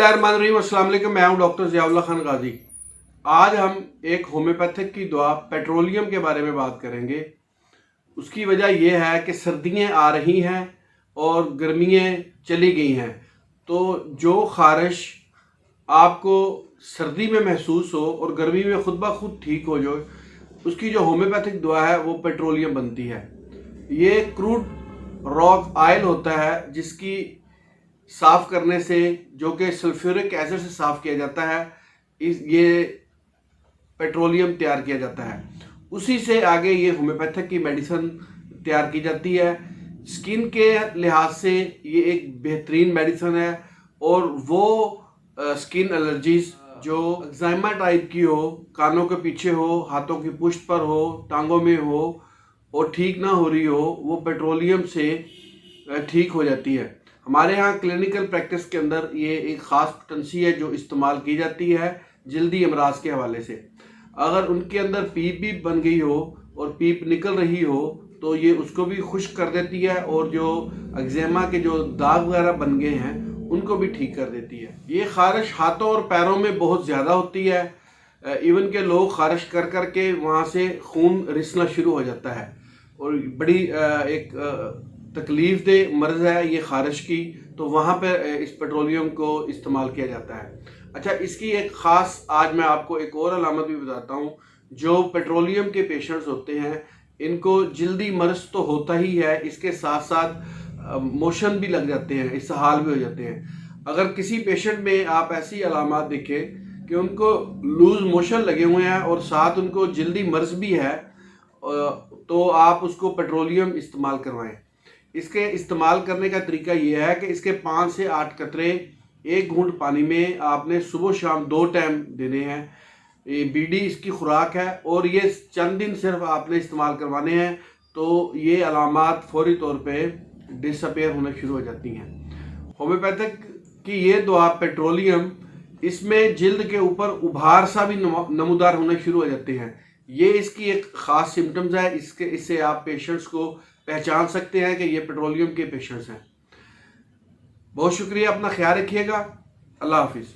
बिस्मिल्लाहिर्रहमानिर्रहीम। अस्सलाम वालेकुम। मैं हूं डॉक्टर ज़ियाउल्ला खान गाजी। आज हम एक होम्योपैथिक की दवा पेट्रोलियम के बारे में बात करेंगे। उसकी वजह यह है कि सर्दियां आ रही हैं और गर्मियां चली गई हैं, तो जो ख़ारिश आपको सर्दी में महसूस हो और गर्मी में खुद ब खुद ठीक हो जाए, उसकी जो होम्योपैथिक दवा है वो पेट्रोलियम बनती है। ये क्रूड रॉक ऑयल होता है जिसकी साफ़ करने से, जो कि सल्फ्यूरिक एसिड से साफ़ किया जाता है, ये पेट्रोलियम तैयार किया जाता है। उसी से आगे ये होम्योपैथिक की मेडिसिन तैयार की जाती है। स्किन के लिहाज से ये एक बेहतरीन मेडिसिन है। और वो स्किन एलर्जीज जो एक्ज़ाइमा टाइप की हो, कानों के पीछे हो, हाथों की पुष्ट पर हो, टांगों में हो और ठीक ना हो रही हो, वो पेट्रोलियम से ठीक हो जाती है। हमारे यहाँ क्लिनिकल प्रैक्टिस के अंदर ये एक ख़ास पोटेंसी है जो इस्तेमाल की जाती है जल्दी अमराज के हवाले से। अगर उनके अंदर पीप भी बन गई हो और पीप निकल रही हो तो ये उसको भी खुश्क कर देती है, और जो एक्ज़ेमा के जो दाग वगैरह बन गए हैं उनको भी ठीक कर देती है। ये ख़ारिश हाथों और पैरों में बहुत ज़्यादा होती है। इवन के लोग ख़ारिश कर कर के वहाँ से खून रिसना शुरू हो जाता है और बड़ी एक तकलीफ़ दे मर्ज़ है ये ख़ारिश की, तो वहाँ पर इस पेट्रोलियम को इस्तेमाल किया जाता है। अच्छा, इसकी एक ख़ास आज मैं आपको एक और अलामत भी बताता हूँ। जो पेट्रोलियम के पेशेंट्स होते हैं इनको जल्दी मर्ज़ तो होता ही है, इसके साथ साथ मोशन भी लग जाते हैं, इसहाल भी हो जाते हैं। अगर किसी पेशेंट में आप ऐसी अलामत देखें कि उनको लूज़ मोशन लगे हुए हैं और साथ उनको जल्दी मर्ज़ भी है, तो आप उसको पेट्रोलियम इस्तेमाल करवाएं। इसके इस्तेमाल करने का तरीका यह है कि इसके 5 से 8 कतरे एक घूंट पानी में आपने सुबह शाम 2 टाइम देने हैं। ये बीडी इसकी खुराक है और ये चंद दिन सिर्फ आपने इस्तेमाल करवाने हैं, तो ये अलामात फौरी तौर पे डिसअपेयर होना शुरू हो जाती हैं। होम्योपैथिक की ये दवा पेट्रोलियम, इसमें जिल्द के ऊपर उभार सा भी नमूदार होने शुरू हो जाते हैं। ये इसकी एक ख़ास सिम्टम्स है। इससे आप पेशेंट्स को पहचान सकते हैं कि ये पेट्रोलियम के पेशेंट्स हैं। बहुत शुक्रिया, अपना ख्याल रखिएगा। अल्लाह हाफिज़।